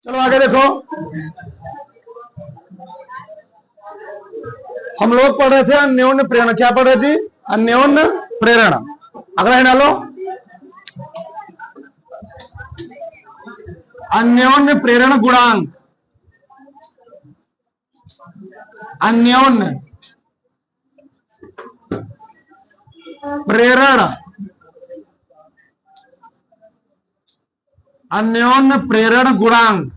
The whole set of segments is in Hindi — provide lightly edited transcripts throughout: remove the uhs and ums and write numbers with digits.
चलो आगे देखो। हम लोग पढ़ रहे थे अन्योन्य प्रेरणा। क्या पढ़ रहे थे? अन्योन्य प्रेरणा। अगला है डालो। अन्योन्य प्रेरण गुणांक। अन्योन्य प्रेरण, अन्योन्य प्रेरण गुणांक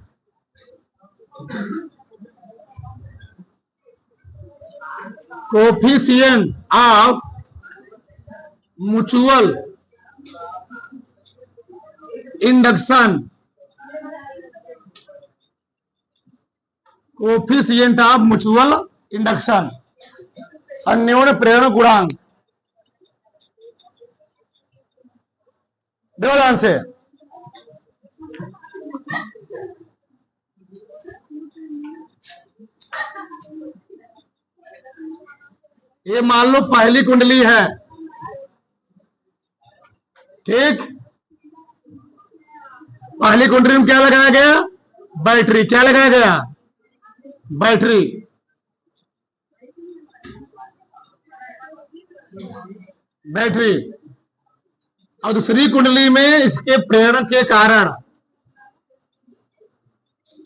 coefficient of mutual induction, coefficient of mutual induction, अन्योन्य प्रेरण गुणांक। देखो ध्यान से, ये मान लो पहली कुंडली है, ठीक। पहली कुंडली में क्या लगाया गया? बैटरी। क्या लगाया गया? बैटरी। बैटरी। और दूसरी कुंडली में इसके प्रेरण के कारण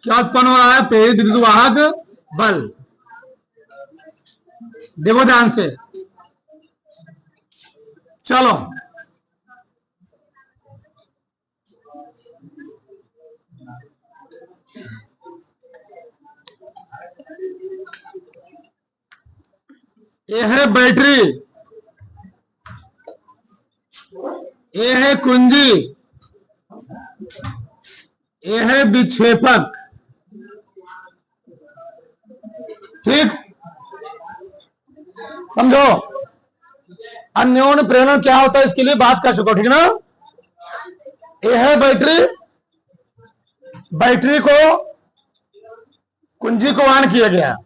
क्या उत्पन्न हो रहा है? प्रेरित विद्युत वाहक बल। देखो ध्यान से, चलो ये है बैटरी, ये है कुंजी, ये है विक्षेपक, ठीक। समझो अन्योन्य प्रेरण क्या होता है, इसके लिए बात कर चुका, ठीक ना। ये है बैटरी, बैटरी को कुंजी को ऑन किया गया।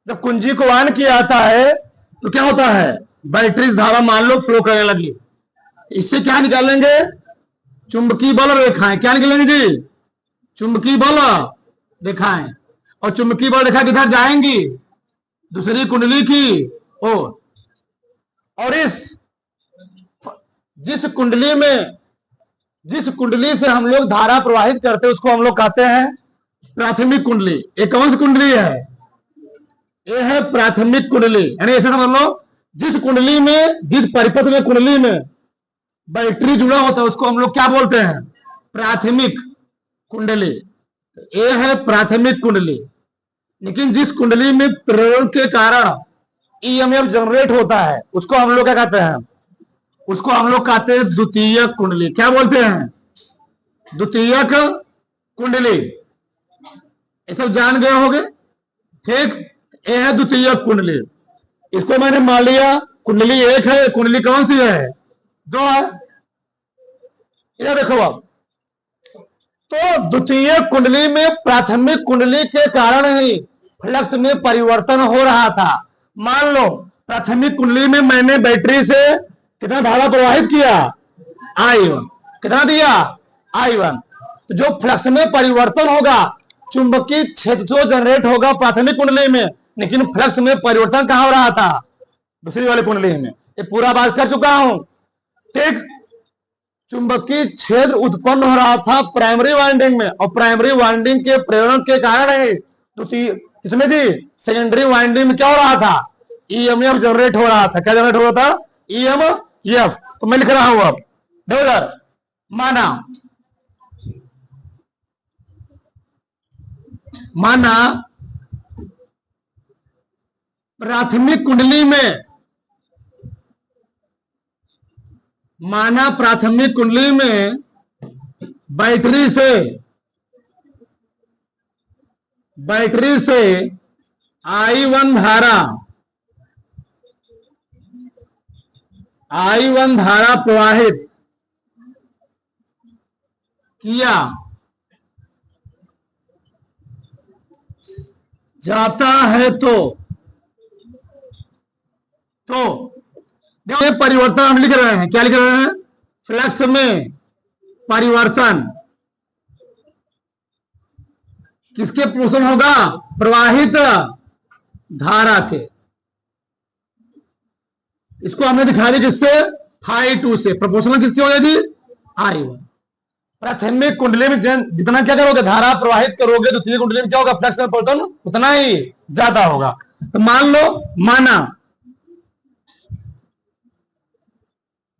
जब कुंजी को ऑन किया जाता है तो क्या होता है? बैटरी धारा मान लो फ्लो करने लगी। इससे क्या निकालेंगे? चुंबकीय बल रेखाएं। क्या निकालेंगे जी? चुंबकीय बल रेखाएं। और चुंबकीय बल रेखा किधर जाएंगी? दूसरी कुंडली की ओर। और इस जिस कुंडली से हम लोग धारा प्रवाहित करते हैं उसको हम लोग कहते हैं प्राथमिक कुंडली। ये कौन सी कुंडली है? ये है प्राथमिक कुंडली। यानी ऐसे समझ लो, जिस कुंडली में, जिस परिपथ में कुंडली में बैटरी जुड़ा होता है उसको हम लोग क्या बोलते हैं? प्राथमिक कुंडली। ये है प्राथमिक कुंडली। लेकिन जिस कुंडली में प्रेरण के कारण ईएमएफ जनरेट होता है उसको हम लोग क्या कहते हैं? उसको हम लोग कहते हैं द्वितीयक कुंडली। क्या बोलते हैं? द्वितीयक कुंडली। ये सब जान गए होंगे, ठीक। ये है द्वितीयक कुंडली। इसको मैंने मान लिया कुंडली एक है। कुंडली कौन सी है? दो है। इधर देखो अब, तो द्वितीय कुंडली में प्राथमिक कुंडली के कारण ही फ्लक्स में परिवर्तन हो रहा था। मान लो प्राथमिक कुंडली में मैंने बैटरी से कितना धारा प्रवाहित किया? I1। कितना दिया? I1। तो जो फ्लक्स में परिवर्तन होगा, चुंबकीय क्षेत्र तो जनरेट होगा प्राथमिक कुंडली में, लेकिन फ्लक्स में परिवर्तन कहां हो रहा था? दूसरी वाली कुंडली में। ये पूरा बात कर चुका हूं, ठीक। चुंबकीय क्षेत्र उत्पन्न हो रहा था प्राइमरी वाइंडिंग में, और प्राइमरी वाइंडिंग के प्रेरण के कारण ही इसमें जी सेकेंडरी वाइंडिंग में क्या हो रहा था? ईएमएफ जनरेट हो रहा था। क्या जनरेट हो रहा था? ईएमएफ। तो मैं लिख रहा हूं अब, देखो माना प्राथमिक कुंडली में, माना प्राथमिक कुंडली में बैटरी से I1 धारा प्रवाहित किया जाता है तो देखो ये परिवर्तन हम लिख रहे हैं। क्या लिख रहे हैं? फ्लक्स में परिवर्तन। किसके प्रोपोर्शनल होगा? प्रवाहित धारा के। इसको हमने दिखा दी किससे? φ2 से। प्रोपोर्शनल किसकी हो जाएगी? I1। प्राथमिक कुंडली में जितना क्या करोगे, धारा प्रवाहित करोगे, द्वितीय कुंडली में क्या होगा? फ्लक्स में परिवर्तन उतना ही ज्यादा होगा। तो मान लो,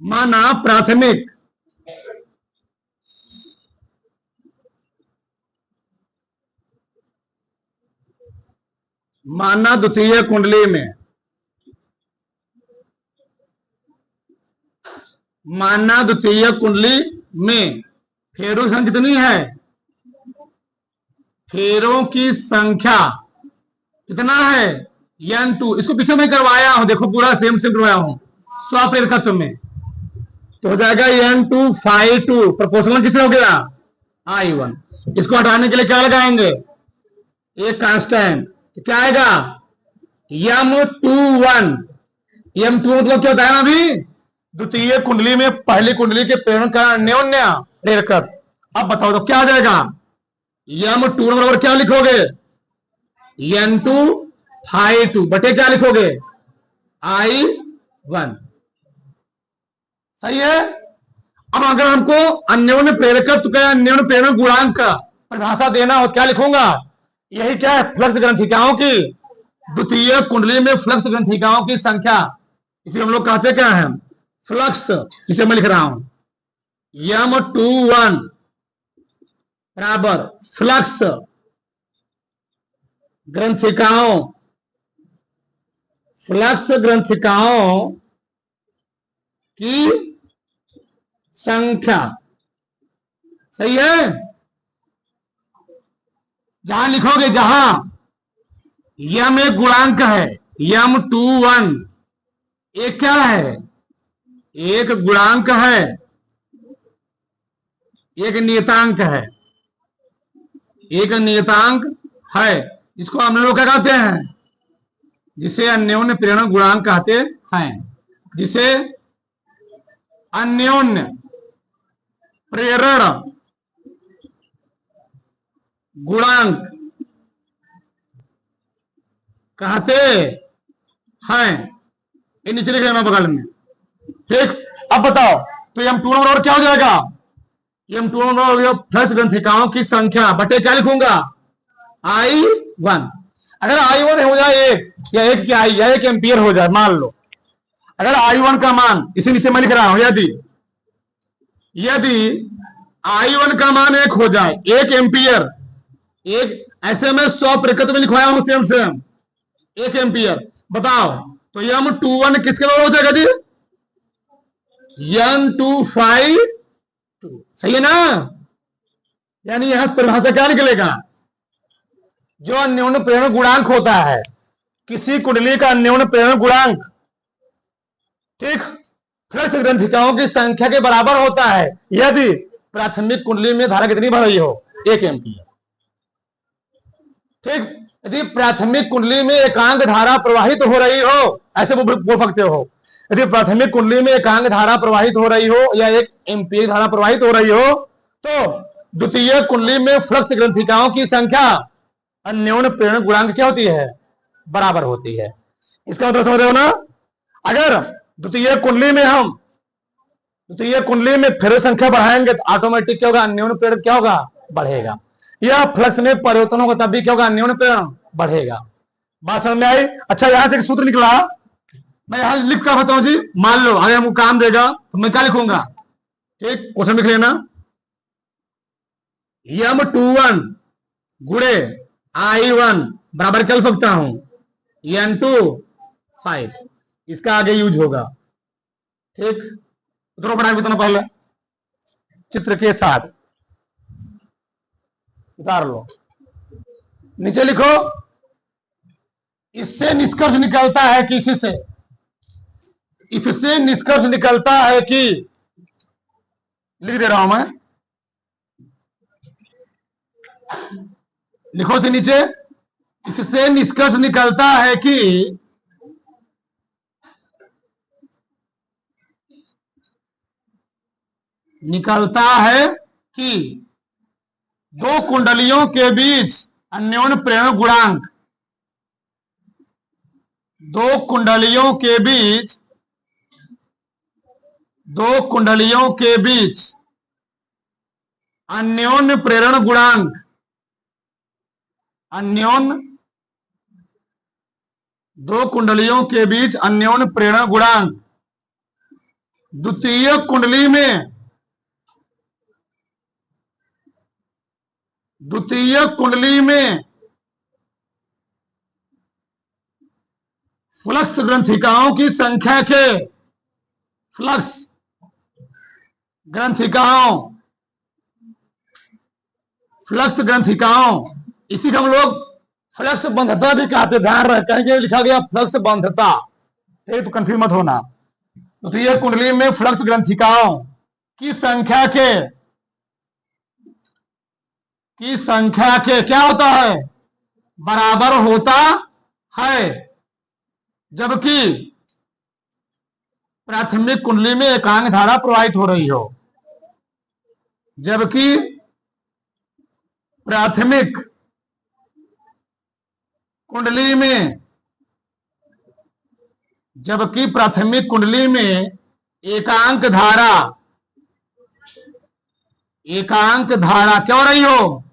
माना प्राथमिक द्वितीय कुंडली में, फेरों की संख्या कितनी है? फेरों की संख्या कितना है? N2। इसको पीछे मैं करवाया हूं, देखो पूरा सेम करवाया हूं स्वप्रेरकत्व में। तो हो जाएगा N2 φ2। प्रोपोर्शनल किससे हो गया? I1। इसको हटाने के लिए क्या लगाएंगे? एक कांस्टेंट। तो क्या आएगा? M21। M2 मतलब क्या होता है ना? अभी द्वितीय कुंडली में पहली कुंडली के प्रेरण का अन्योन्य प्रेरकत्व। अब बताओ तो क्या आ जाएगा? M2 बराबर क्या लिखोगे? N2 φ2 बटे क्या लिखोगे? I1। सही है। अब अगर हमको अन्योन्य प्रेरकत्व का, अन्योन्य प्रेरण गुणांक का परिभाषा देना हो, क्या लिखूंगा? यही क्या है? फ्लक्स ग्रंथिकाओं की, द्वितीय कुंडली में फ्लक्स ग्रंथिकाओं की संख्या, इसे हम लोग कहते क्या है? फ्लक्स। इसे मैं लिख रहा हूं M21 बराबर फ्लक्स ग्रंथिकाओं की संख्या। सही है। जहां लिखोगे, जहां M एक गुणांक है, M21 एक क्या है? एक गुणांक है, एक नियतांक है, जिसको हम लोग क्या कहते हैं? जिसे अन्योन्य प्रेरण गुणांक कहते हैं। जिसे अन्योन्य प्रेरण गुणांक कहते हैं। ये नीचे लिख लेना बगल में। ठीक। अब बताओ तो M2 बराबर क्या हो जाएगा? M2 बराबर फ्लक्स ग्रंथिकाओं की संख्या बटे क्या लिखूंगा? I1। अगर I1 हो जाए एक, या एक क्या या एक एम्पियर हो जाए, मान लो अगर I1 का मान, इसी नीचे मैं लिख रहा हूं, यदि I1 का मान एक हो जाए, एक एम्पियर, एक ऐसे में 100 प्रकृति में लिखवाया हूं सेम एक एम्पियर। बताओ तो M21 किसके बराबर हो जाएगा जी? N2 φ2। सही है ना? यानी यहां परिभाषा क्या निकलेगा? जो अन्योन्य प्रेरण गुणांक होता है, किसी कुंडली का अन्योन्य प्रेरण गुणांक, ठीक, फ्लक्स ग्रंथिकाओं की संख्या के बराबर होता है यदि प्राथमिक कुंडली में धारा कितनी बढ़ रही हो? 1 एम्पियर। ठीक। यदि प्राथमिक कुंडली में एकांक धारा प्रवाहित हो रही हो, ऐसे बोल सकते हो, यदि प्राथमिक कुंडली में एकांक धारा प्रवाहित हो रही हो या 1 एम्पियर धारा प्रवाहित हो रही हो, तो द्वितीय कुंडली में फ्लक्स ग्रंथिकाओं की संख्या अन्योन्य प्रेरण गुणांक क्या होती है? बराबर होती है। इसका मतलब समझ रहे हो ना? अगर द्वितीय कुंडली में फेरो संख्या बढ़ाएंगे तो ऑटोमेटिक क्या होगा? अन्योन्य प्रेरण क्या होगा? बढ़ेगा। या फ्लक्स में परिवर्तन होगा तब भी क्या होगा? अन्योन्य प्रेरण बढ़ेगा। बात समझ में आई? अच्छा, यहां से एक सूत्र निकला, मैं यहां लिख कर बताऊं जी। मान लो अगर हमको काम देगा तो मैं क्या लिखूंगा? ठीक, क्वेश्चन लिख लेना। M21 गुणे I1 बराबर क्या लिख सकता हूं? N2 5। इसका आगे यूज होगा। ठीक, उतरो बना के पहले चित्र के साथ उतार लो, नीचे लिखो। इससे निष्कर्ष निकलता है कि इससे निष्कर्ष निकलता है कि, लिख दे रहा हूं मैं, लिखो से नीचे। इससे निष्कर्ष निकलता है कि दो कुंडलियों के बीच अन्योन्य प्रेरण गुणांक दो कुंडलियों के बीच अन्योन्य प्रेरण गुणांक दो कुंडलियों के बीच अन्योन्य प्रेरण गुणांक द्वितीय कुंडली में फ्लक्स ग्रंथिकाओं की संख्या के फ्लक्स ग्रंथिकाओं इसी को हम लोग फ्लक्स बंधता भी कहते, ध्यान रखेंगे, लिखा गया फ्लक्स बंधता, ठीक, तो कंफ्यूज मत होना। तो ये कुंडली में फ्लक्स ग्रंथिकाओं की संख्या के क्या होता है, बराबर होता है, जबकि प्राथमिक कुंडली में एकांक धारा प्रवाहित हो रही हो। जबकि प्राथमिक कुंडली में एकांक धारा क्या हो रही हो,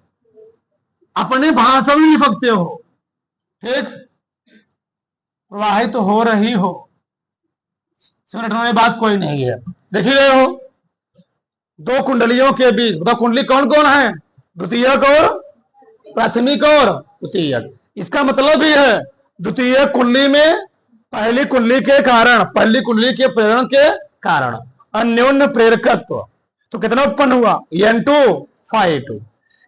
अपनी भाषा में लिख सकते हो, ठीक, प्रवाहित हो रही हो। समझने में बात कोई नहीं है। देख ही रहे हो दो कुंडलियों के बीच, दो कुंडली कौन कौन है, द्वितीयक और प्राथमिक और द्वितीयक। इसका मतलब भी है द्वितीय कुंडली में पहली कुंडली के कारण, पहली कुंडली के प्रेरण के कारण अन्योन्य प्रेरकत्व, तो कितना उत्पन्न हुआ, N2 φ2।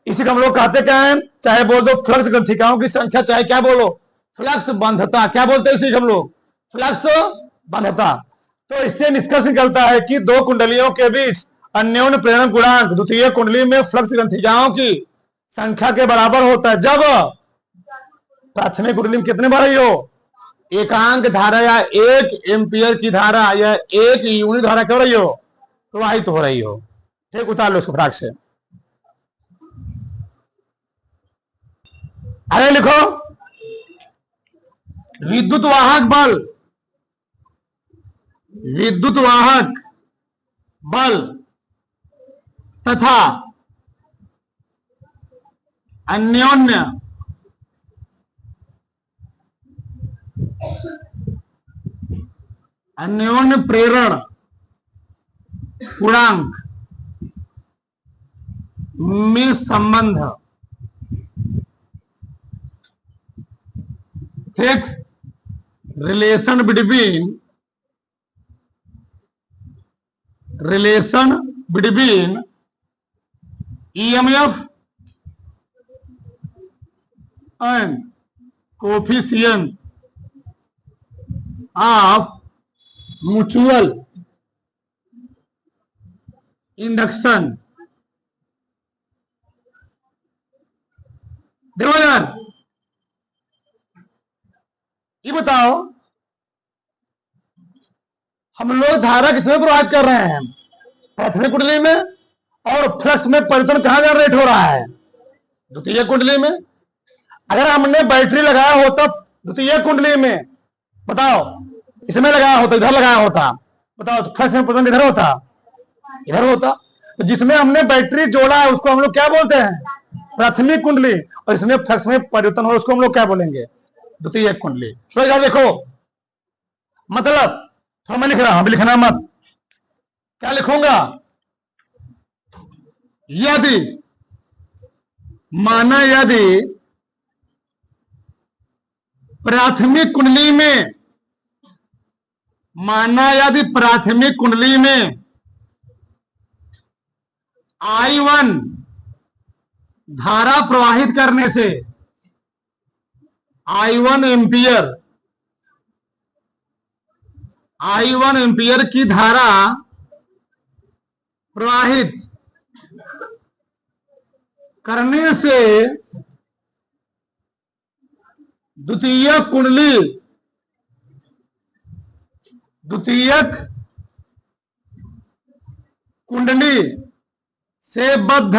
इसी को हम लोग कहते क्या है, चाहे बोल दो फ्लक्स ग्रंथिकाओं की संख्या, चाहे क्या बोलो फ्लक्स बंधता, क्या बोलते हैं इसी हम लोग, फ्लक्स बंधता। तो इससे निष्कर्ष निकलता है कि दो कुंडलियों के बीच अन्योन्य प्रेरण गुणांक द्वितीय कुंडली में फ्लक्स ग्रंथिकाओं की संख्या के बराबर होता है, जब प्राथमिक कुंडली में कितने बढ़ रही हो, एकांक धारा या 1 एम्पियर की धारा या 1 यूनिट धारा क्या हो रही हो, प्रवाहित हो रही हो। ठीक, उतार लो इसको फटाक से। अरे लिखो, विद्युत वाहक बल तथा अन्योन्य प्रेरण गुणांक में संबंध, ठीक, relation between EMF and coefficient of mutual induction। देखो यार, ये बताओ हम लोग धारा किसमें प्रवाहित कर रहे हैं, प्राथमिक कुंडली में, और फ्लक्स में परिवर्तन कहां जनरेट हो रहा है, द्वितीय कुंडली में। अगर हमने बैटरी लगाया होता द्वितीय कुंडली में, बताओ, इसमें लगाया होता, इधर लगाया होता, बताओ, तो फ्लक्स में परिवर्तन इधर होता। तो जिसमें हमने बैटरी जोड़ा है उसको हम लोग क्या बोलते हैं, प्राथमिक कुंडली, और इसमें फ्लक्स में परिवर्तन हो उसको हम लोग क्या बोलेंगे, द्वितीय कुंडली। तो यार देखो, मतलब थोड़ा मैं लिख रहा हूं, अभी लिखना मत, क्या लिखूंगा, यदि प्राथमिक कुंडली में I1 धारा प्रवाहित करने से, I1 एम्पियर की धारा प्रवाहित करने से द्वितीयक कुंडली से बद्ध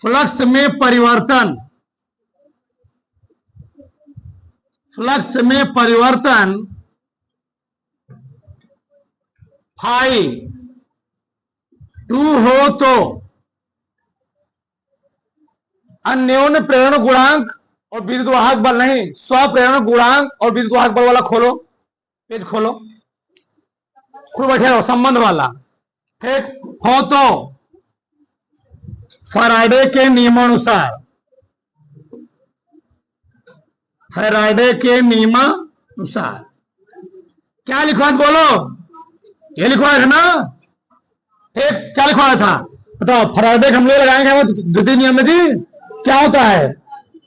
फ्लक्स में परिवर्तन, फ्लक्स में परिवर्तन फाई 2 हो तो अन्योन्य प्रेरण गुणांक और विद्युत वाहक बल, नहीं, स्वप्रेरण गुणांक और विद्युत वाहक बल वाला खोलो, पेज खोलो, खुद बैठे रहो, संबंध वाला, ठीक हो तो फैराडे के नियमानुसार, फैराडे के नियमानुसार क्या लिखवा बोलो, ये लिखवाया था ना, ठीक, क्या लिखवाया था बताओ। फैराडे के हम लोग लगाएंगे द्वितीय नियम में जी, क्या होता है,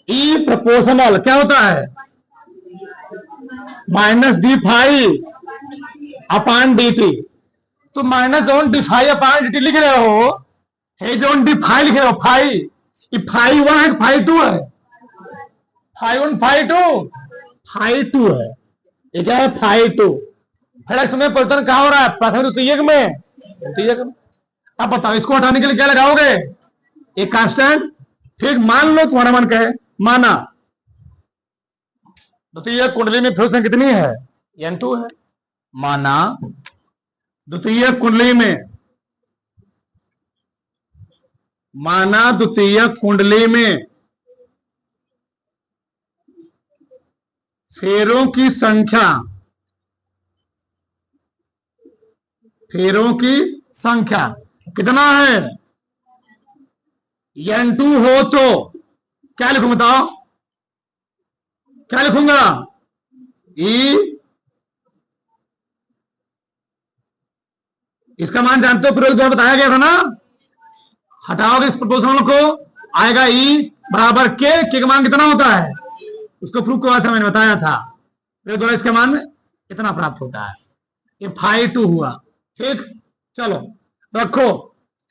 ई प्रोपोर्शनल, क्या होता है, माइनस डी फाई अपान डी टी। तो माइनस जोन डी फाई अपान डी टी लिख रहे हो, हे जोन डी फाई लिख रहे हो, फाई, ये फाई 1 है, फाई 2 है, फाई 1 फाई 2, फाई 2 है, ये क्या है, फाई 2। फ्लक्स में परिवर्तन कहां हो रहा है, प्राथमिक द्वितीयक में, द्वितीयक में। अब बताओ इसको हटाने के लिए क्या लगाओगे, एक कांस्टेंट, ठीक, मान लो तुम्हारा मन कहे, माना द्वितीय कुंडली में फ्लक्स कितनी है, N2 है, माना द्वितीय कुंडली में, माना द्वितीय कुंडली में फेरों की संख्या, फेरों की संख्या कितना है, N2 हो तो क्या लिखूं बताओ, क्या लिखूंगा, ई, इसका मान जानते हो, प्रयोग द्वारा बताया गया था ना, हटाओगे इस प्रोपोर्शनल को, आएगा ई बराबर के का मान कितना होता है, उसको प्रूव किया था, मैंने बताया था, प्रयोग द्वारा इसका मान कितना प्राप्त होता है, ये फाई 2 हुआ, ठीक, चलो रखो,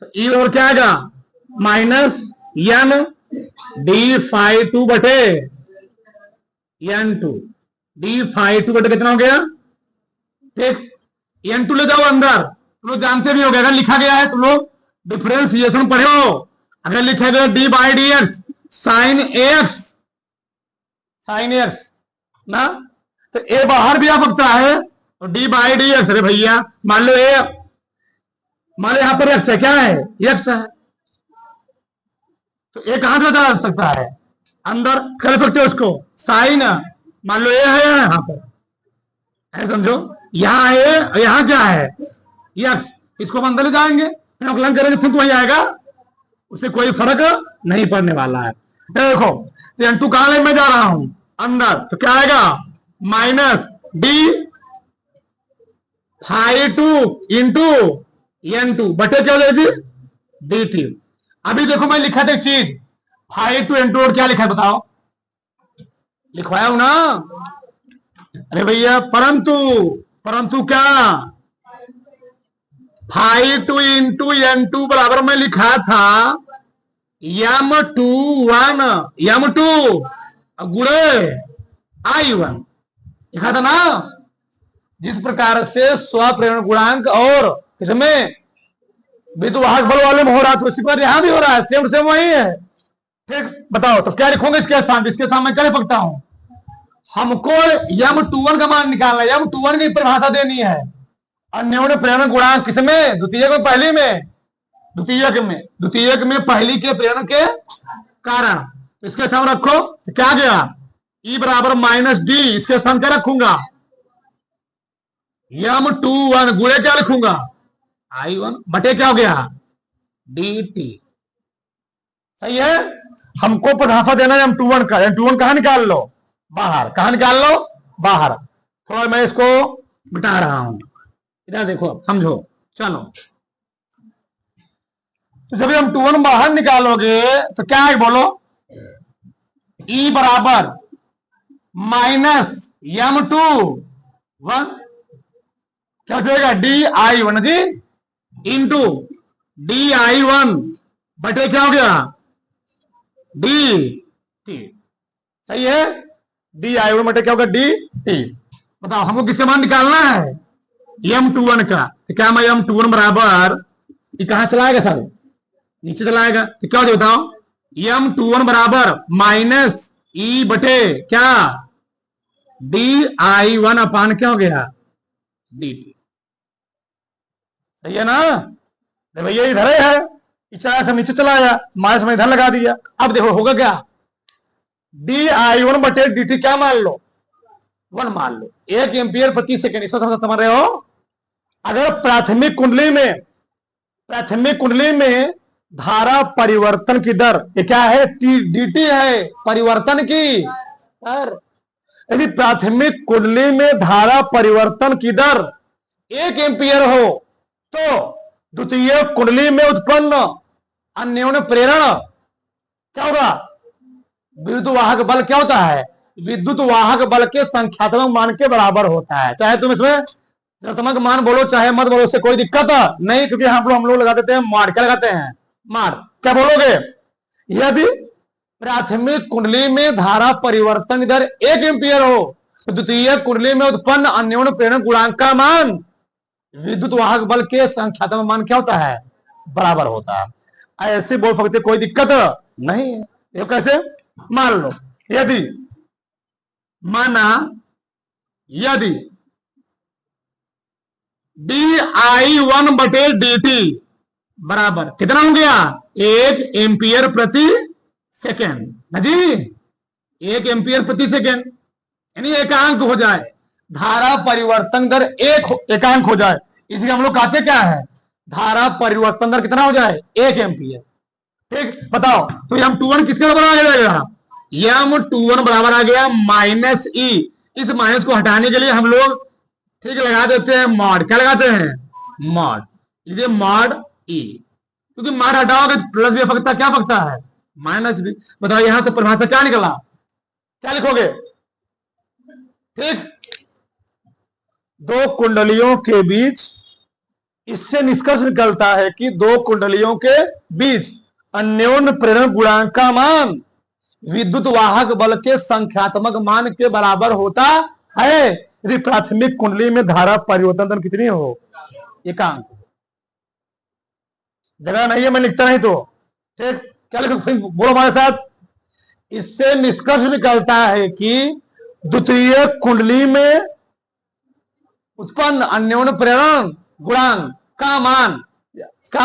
तो ई और क्या आएगा, माइनस एन डी फाई 2 बटे N2, डी फाई 2 बटे कितना हो गया, ठीक, N2 ले जाओ अंदर, तुम लोग जानते भी हो गए, अगर लिखा गया है तुम लोग डिफरेंशिएशन पढ़े हो, अगर लिखा गया D by D x sine x, sine x ना, तो ए बाहर भी आ सकता है, और डी बाई डी एक्स, अरे भैया मान लो ए, मान लो यहां पर एक्स है, क्या है, एक्स है, तो ए कहां से जा सकता है, अंदर कर सकते हो उसको, साइन मान लो ए है यहां पर, ऐसे समझो, यहां है, यहां क्या है, एक्स, इसको हम अंदर ले जाएंगे, फिर अवकलन करेंगे, फिर तो वही आएगा, उससे कोई फर्क नहीं पड़ने वाला है। देखो N2 कहां ले, मैं जा रहा हूं अंदर, तो क्या आएगा, minus D phi 2 into N2 बटे क्या लेगी, डी टी। अभी देखो मैं लिखा था एक चीज, फाई 2 N2 और क्या लिखा है बताओ, लिखवाया हूं ना, अरे भैया परंतु, परंतु क्या, फाई 2 इंटू N2 बराबर में लिखा था M2 1, M2 गुणे I1 लिखा था ना, जिस प्रकार से स्वप्रेरण गुणांक और इसमें विद्युत वाहक बल वाले में हो रहा था, उसी पर यहां भी हो रहा है, सेम सेम वही है, ठीक, बताओ तो क्या लिखोगे इसके स्थान, इसके स्थान में क्या लिख सकता हूं, हमको M21 का मान निकालना है, M21 की परिभाषा देनी है, अन्योन्य प्रेरण गुणांक किसमें, द्वितीयक में, पहली में, द्वितीयक में, द्वितीयक में पहली के प्रेरण के कारण, तो इसके स्थान रखो, तो क्या गया, ई बराबर माइनस डी, इसके स्थान क्या रखूंगा, M21 गुणे क्या लिखूंगा, I1 बटे क्या हो गया, डी टी, सही है। हमको परिभाषा देना है M21 का, M21 कहां निकाल लो, बाहर, कहां निकाल लो, बाहर, थोड़ा मैं इसको मिटा रहा हूं, इधर देखो समझो, चलो, तो जब M21 बाहर निकालोगे तो क्या है बोलो, E बराबर माइनस M21 क्या हो जाएगा, DI1 जी इंटू DI1 बटे क्या हो गया, डी टी, सही है, DI1 बटे क्या होगा, डी टी। बताओ हमको किसका मान निकालना है, M21 का, तो क्या मैं M21 बराबर, ये कहां चलाएगा सर, नीचे चलाएगा, तो क्या हो बताओ, M21 बराबर माइनस ई बटे क्या DI1 अपान क्या हो गया DT। सही है ना? भैया इधर है, इचरा से नीचे चला आया, माइनस में इधर लगा दिया। अब देखो होगा क्या, DI1 बटे DT क्या मान लो 1 मान लो, 1 एम्पियर प्रति सेकेंड। इसको समझ रहे हो? अगर प्राथमिक कुंडली में धारा परिवर्तन की दर ये क्या है DT है, परिवर्तन की दर। यदि प्राथमिक कुंडली में धारा परिवर्तन की दर 1 एम्पियर हो तो द्वितीय कुंडली में उत्पन्न अन्योन्य प्रेरण क्या होगा, विद्युत वाहक बल क्या होता है, विद्युत वाहक बल के संख्यात्मक मान के बराबर होता है। चाहे तुम इसमें ऋणात्मक मान बोलो चाहे मत बोलो, उससे कोई दिक्कत नहीं, क्योंकि हम लोग लगा देते हैं मार। क्या लगाते हैं मार। क्या बोलोगे, यदि प्राथमिक कुंडली में धारा परिवर्तन दर 1 एम्पियर हो तो द्वितीय कुंडली में उत्पन्न अन्योन्य प्रेरण गुणांक का मान विद्युत वाहक बल के संख्यात्मक मान क्या होता है, बराबर होता है। ऐसे बोल सकते कोई दिक्कत नहीं है। ये कैसे, मान लो यदि माना यदि DI1 बटे DT बराबर कितना हो गया 1 एम्पियर प्रति सेकेंड ना जी, 1 एम्पियर प्रति सेकेंड, यानी एकांक हो जाए, धारा परिवर्तन दर एकांक हो जाए, इसी हम लोग कहते क्या है, धारा परिवर्तन दर कितना हो जाए 1 एम्पियर। ठीक, बताओ तो M21 किसके बराबर आ जाएगा, M21 बराबर आ गया माइनस ई। इस माइनस को हटाने के लिए हम लोग ठीक लगा देते हैं मॉड। क्या लगाते हैं मॉड, ये मॉड ई, क्योंकि मॉड हटाओगे प्लस भी फकता क्या फकता है माइनस भी। बताओ यहां से परिभाषा क्या निकला, क्या लिखोगे, ठीक, दो कुंडलियों के बीच, इससे निष्कर्ष निकलता है कि दो कुंडलियों के बीच अन्योन्य प्रेरण गुणांक का मान विद्युत वाहक बल के संख्यात्मक मान के बराबर होता है यदि प्राथमिक कुंडली में धारा परिवर्तन दर कितनी हो, एकांक। जगह नहीं है मैं लिखता नहीं तो ठीक, क्या लिखो बोलो हमारे साथ, इससे निष्कर्ष निकलता है कि द्वितीय कुंडली में उत्पन्न अन्योन्य प्रेरण गुणांक का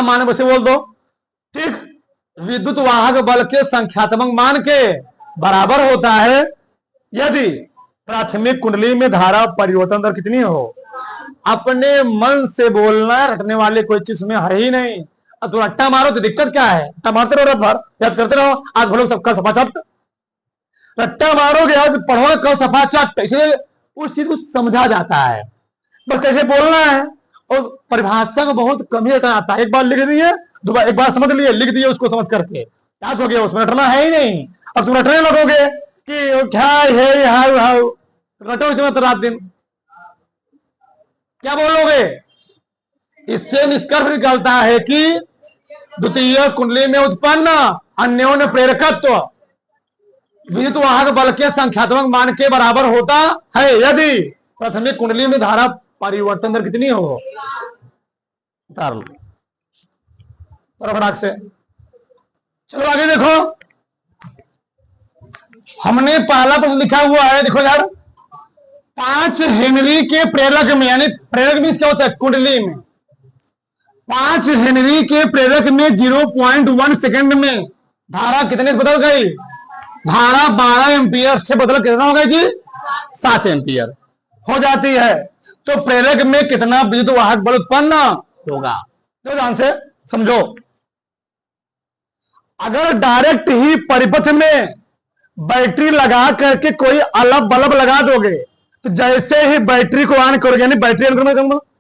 मान वैसे बोल दो, ठीक, विद्युत वाहक बल के संख्यात्मक मान के बराबर होता है यदि प्राथमिक कुंडली में धारा परिवर्तन दर कितनी हो। अपने मन से बोलना, रटने वाले कोई चीज में है ही नहीं। अब तो रट्टा मारो तो दिक्कत क्या है, रट्टा मारते रहो, रात भर याद करते रहो, आज भलो सब कल सफा चट, रट्टा मारोगे आज पढ़ोगे कल सफा चट, इसलिए उस चीज को समझा जाता है, बस कैसे बोलना है। और परिभाषा को बहुत कम ही रटना आता है, एक बार लिख दिए दोबारा, एक बार समझ लिए लिख दिए उसको समझ करके याद हो गया, उसमें रटना है ही नहीं। अब तुम रटने लगोगे कि क्या है हाउ हाउ, रटो इसमें तो रात दिन क्या बोलोगे। इससे निष्कर्ष निकलता है कि द्वितीय कुंडली में उत्पन्न अन्योन्य प्रेरकत्व विद्युत वाहक बल के संख्यात्मक मान के बराबर होता है यदि प्राथमिक कुंडली में धारा परिवर्तन दर कितनी हो। उतार लो फटाक से, चलो आगे देखो, हमने पहला प्रश्न लिखा हुआ है, देखो यार, 5 हेनरी के प्रेरक में, यानी प्रेरक में क्या होता है कुंडली में, 5 हेनरी के प्रेरक में 0.1 सेकंड में धारा कितने बदल गई, धारा 12 एम्पियर से बदल कितना हो गई जी 7 एम्पियर हो जाती है। तो प्रेरक में कितना विद्युत वाहक बल उत्पन्न होगा, तो ध्यान से समझो। अगर डायरेक्ट ही परिपथ में बैटरी लगा करके कोई अलग बल्ब लगा दोगे तो जैसे ही बैटरी को ऑन करोगे, यानी बैटरी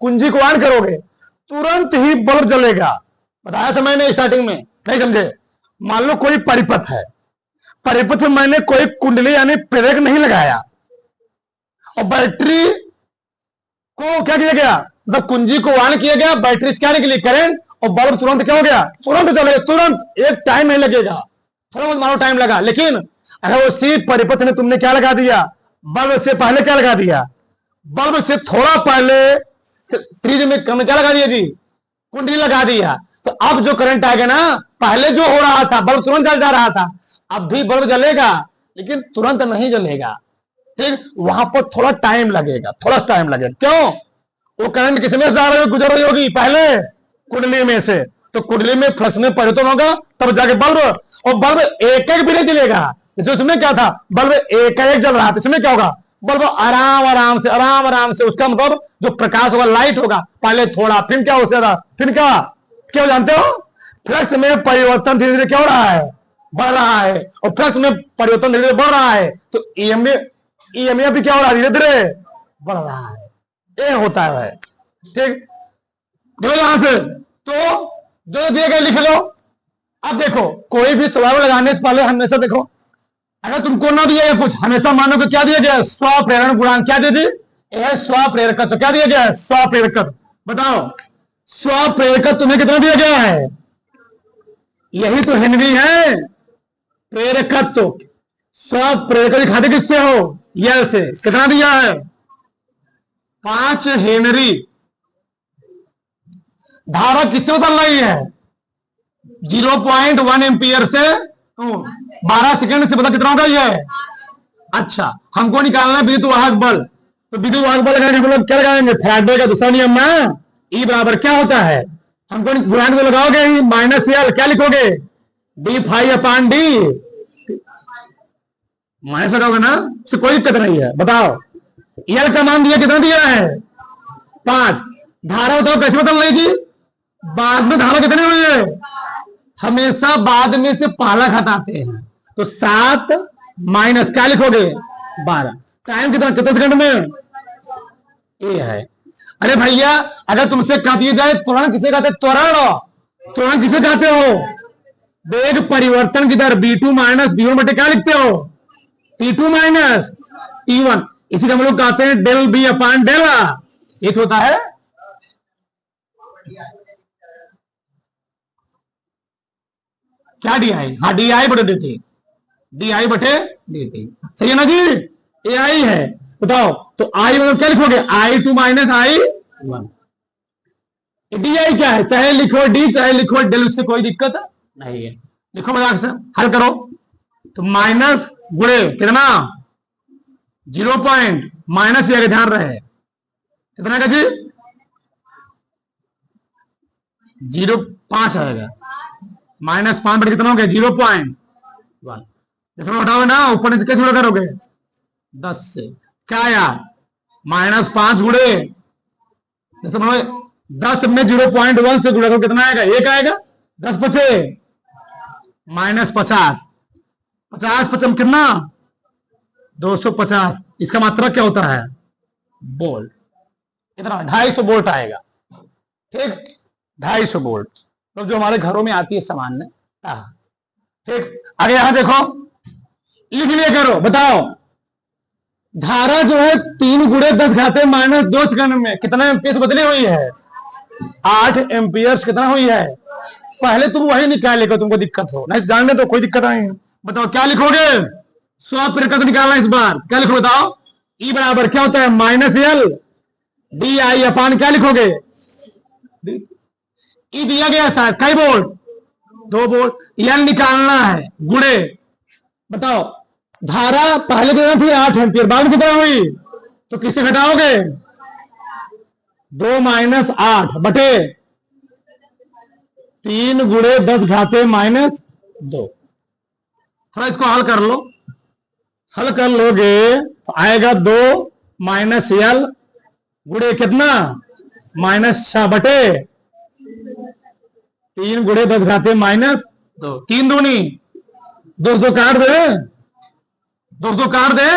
कुंजी को ऑन करोगे तुरंत ही बल्ब जलेगा। बताया था मैंने स्टार्टिंग में, नहीं समझे। मान लो कोई परिपथ है, परिपथ में मैंने कोई कुंडली यानी प्रेरक नहीं लगाया और बैटरी को क्या किया गया, मतलब कुंजी को ऑन किया गया, बैटरी क्या निकली करंट और बल्ब तुरंत क्या हो गया, तुरंत जलेगा, तुरंत, एक टाइम नहीं लगेगा, थोड़ा बहुत मानो टाइम लगा। लेकिन अगर उसी परिपथ में तुमने क्या लगा दिया, बल्ब से पहले क्या लगा दिया, बल्ब से थोड़ा पहले सीरीज में क्या लगा दिया जी कुंडली लगा दिया, तो अब जो करंट आएगा ना, पहले जो हो रहा था बल्ब तुरंत जल जा रहा था, अब भी बल्ब जलेगा लेकिन तुरंत नहीं जलेगा। ठीक, वहां पर थोड़ा टाइम लगेगा, थोड़ा टाइम लगेगा। क्यों? वो करंट किसमें से गुजर रही होगी? पहले कुंडली में से, तो कुंडली में फ्लक्स में परिवर्तन होगा तब जाके बल्ब, और बल्ब एक एक भी नहीं जलेगा। जैसे उसमें क्या था, बल्ब एक एक जल रहा था, इसमें क्या होगा, बल्ब आराम आराम से उसका मतलब जो प्रकाश होगा, लाइट होगा, पहले थोड़ा, फिर क्या, उससे ज्यादा, फिर क्या, क्यों जानते हो? फ्लक्स में परिवर्तन धीरे धीरे क्या हो रहा है, बढ़ रहा है, और फ्लक्स में परिवर्तन धीरे धीरे बढ़ रहा है, तो ईएमएफ भी क्या हो रहा है, धीरे धीरे बढ़ रहा है। ये होता है। ठीक, देखो यहां से, तो जो दिए गए लिख लो। अब देखो, कोई भी सवाल लगाने से पहले हमेशा देखो, अगर तुमको ना दिया कुछ, हमेशा मानो कि क्या दिया गया है, स्वप्रेरण गुणांक। क्या दे दी? यह स्वप्रेरकत्व। तो क्या दिया गया है? स्वप्रेरकत्व। बताओ, स्वप्रेरकत्व तुम्हें कितना दिया गया है? यही तो हेनरी है, प्रेरकत्व। स्वप्रेरकत्व दिखाते किससे हो? यल से। कितना दिया है? 5 हेनरी। धारा किससे बदल रही है? 0.1 एम्पियर से 12 सेकंड से, बता कितना होगा ये? अच्छा, हमको निकालना है विद्युत वाहक बल। तो विद्युत वाहक बल लगाने के क्या लगाएंगे? फैराडे का दूसरा नियम ना, ई बराबर क्या होता है, हमको गुणांक में लगाओगे माइनस एल, क्या लिखोगे? डी फाई अपान डी, माइनस लगाओगे ना, इससे कोई दिक्कत नहीं है। बताओ, एल का मान दिया, कितना दिया है? 5। धारा बताओ कैसे बदल रही थी? बाद में धारा कितनी हुई है? हमेशा बाद में से पहला घटाते हैं, तो 7 माइनस क्या लिखोगे? 12। टाइम कितना, कितने सेकंड में? ये है। अरे भैया, अगर तुमसे कह दिया जाए त्वरण किसे कहते? त्वरण, त्वरण किसे कहते हो? वेग परिवर्तन की दर v2 माइनस v1 बटे क्या लिखते हो? t2 minus t1। इसी का हम लोग कहते हैं डेल बी अपान डेल आ। ये होता है क्या? D I. हाँ, डी आई बटे डी टी, डी आई बटे डी टी। सही है ना जी? ए आई है। बताओ, तो आई मतलब क्या लिखोगे? i2 minus i1। D I क्या है? चाहे लिखो डी चाहे लिखो डेल, उससे कोई दिक्कत नहीं है। लिखो मजाक से, हल करो। तो माइनस गुणे कितना? 0 पॉइंट माइनस, ये ध्यान रहे कितना का जी? 0.5 आएगा। -5 बटे कितना हो गया? 0.1। जैसे उठाओगे ना, ऊपर नीचे कैसे गुणा करोगे? 10 से। क्या आया? -5 गुणे, जैसे 10 में 0.1 से गुणा करो, कितना आएगा? 1 आएगा। 10 बचे -50, 50 पचम कितना? 250। इसका मात्रा क्या होता है? वोल्ट। कितना? 250 वोल्ट आएगा। ठीक, 250 वोल्ट, तो जो हमारे घरों में आती है सामान्य। ठीक, आगे यहां देखो, लिख लिया करो। बताओ, धारा जो है 3 गुणे 10 घाते माइनस 2 सेकंड में कितना एम्पियर बदली हुई है? 8 एम्पियर कितना हुई है? पहले तुम वही निकाल लेकर, तुमको दिक्कत हो नहीं जानने तो कोई दिक्कत नहीं है। बताओ क्या लिखोगे? स्वप्रेरकत्व निकालना इस बार। क्या लिखो बताओ? ई बराबर क्या होता है? माइनस एल डी आई अपान क्या लिखोगे? ई दिया गया था कई वोल्ट? 2 वोल्ट। एल निकालना है गुणे। बताओ, धारा पहले कितना थी? 8 एम्पियर, बाद में कितना हुई? तो किससे घटाओगे? 2 माइनस 8 बटे 3 गुणे 10 घाते माइनस 2। थोड़ा इसको हल कर लो। हल कर लोगे तो आएगा 2 माइनस एल गुणे कितना? -6 बटे 3 गुणे 10 घाते माइनस 2। 3 दूनी 2 काट दे, 2 काट दे,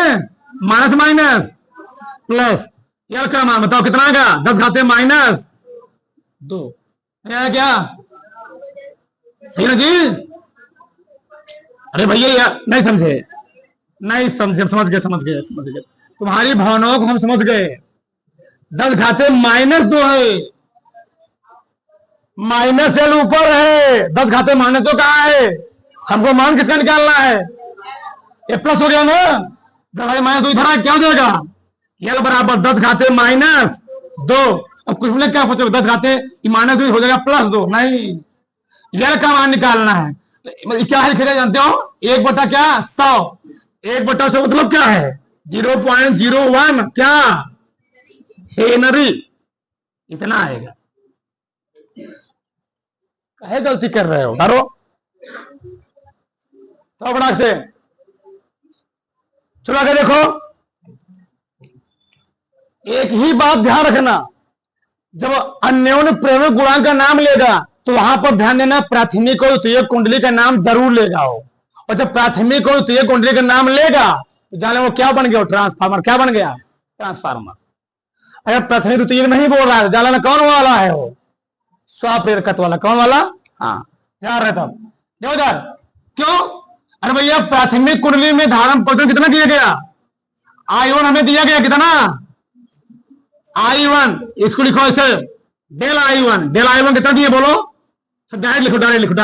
माइनस माइनस प्लस। एल का मान बताओ कितना आएगा? 10 घाते माइनस 2। क्या सही ना जी? अरे भैया यार, नहीं समझे, नहीं समझे, समझ गए। तुम्हारी भावनाओं को हम समझ गए। 10 घाते -2 है, माइनस एल ऊपर है, 10 घाते -2 कहां है? हमको मान किसका निकालना है? ये प्लस हो गया ना, जब -2 इधर है, क्या हो जाएगा? एल बराबर 10 घाते -2। अब कुछ बोले क्या पूछो? 10 घाते -2 हो जाएगा +2? नहीं, यल का मान निकालना है तो क्या लिखेगा जानते हो? 1 बटा क्या 100, 1/100 मतलब क्या है 0.01 क्या हेनरी, इतना आएगा। काहे गलती कर रहे हो करो तो बड़ा से चलो आगे देखो। एक ही बात ध्यान रखना, जब अन्योन्य प्रेरक गुणांक का नाम लेगा तो वहां पर ध्यान देना प्राथमिक और द्वितीयक कुंडली का नाम जरूर लेगा हो, और जब प्राथमिक और द्वितीयक कुंडली का नाम लेगा तो जाने वो क्या बन गया, ट्रांसफार्मर। क्या बन गया? ट्रांसफार्मर। अगर प्राथमिक द्वितीयक नहीं बोल रहा है जाना कौन वाला है वो, स्वप्रेरकत्व वाला। कौन वाला? हाँ ध्यान रहे तब क्यों? अरे भैया प्राथमिक कुंडली में धारण परिवर्तन कितना दिया गया, I1 हमें दिया गया कितना, I1, इसको लिखो ऐसे डेल I1 कितना दिए बोलो, तो डायरेक्ट लिखो।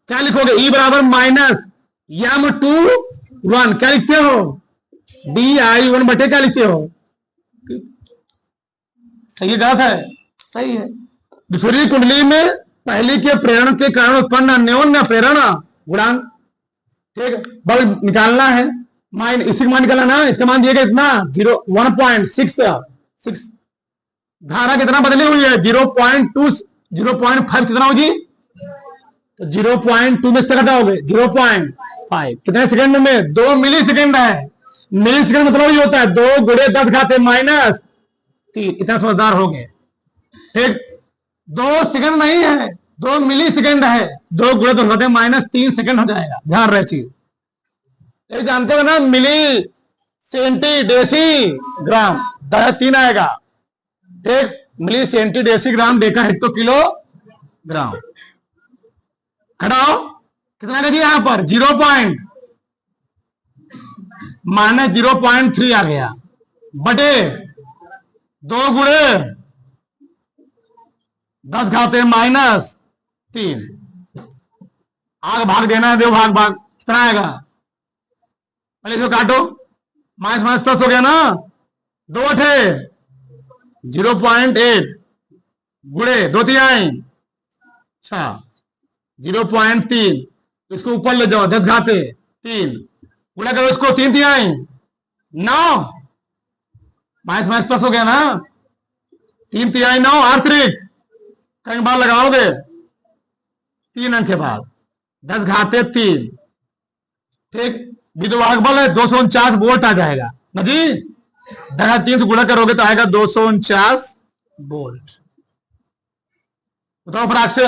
क्या लिखोगे? E बराबर माइनस M21 क्या लिखते हो, DI1 बटे क्या लिखते हो? सही है गलत है? सही है। दूसरी कुंडली में पहली के प्रेरण के कारण उत्पन्न अन्योन्य प्रेरण गुणांक, ठीक, बल निकालना है। इसी मान निकालना ना, इसका मान दिया गया इतना 1.66। धारा कितना बदली हुई है 0.2, 0.5 कितना होगी, तो 0.2 में इसका घटाओगे 0.5, कितने सेकंड में 2 मिली सेकंड है। मिली सेकंड मतलब ये होता है 2 गुणे 10 घाते -3, इतना समझदार हो गए, ठीक। 2 सेकंड नहीं है 2 मिली सेकंड है, 2 गुणे 10 घाते -3 सेकंड हो जाएगा। ध्यान रहे चीज, ये जानते हो ना, मिली सेंटी डेसी ग्राम 3 आएगा, ठीक। मिली सेंटी डेसी ग्राम देखा हेक्टो किलो ग्राम, घटाओ कितना आएगा जी यहां पर 0.3 आ गया, बटे 2 गुणे 10 घाते -3, आग भाग देना है, दो भाग कितना आएगा, पहले इसको काटो, माइनस माइनस प्लस हो गया ना, 2 अठे 0.8 गुणे 2 तिहाई, अच्छा 0.3, इसको ऊपर ले जाओ 10 घाते 3 गुणा करो इसको 3 तिहाई 9, माइनस माइनस प्लस हो गया ना, 3 तिहाई 9 आर्थिक कहीं बार लगाओगे 3 अंक के बाद 10 घाते 3, ठीक। विद्युत बल है 249 वोल्ट आ जाएगा ना जी, 3 से गुणा करोगे तो आएगा 249 वोल्ट। बताओ फटाक से।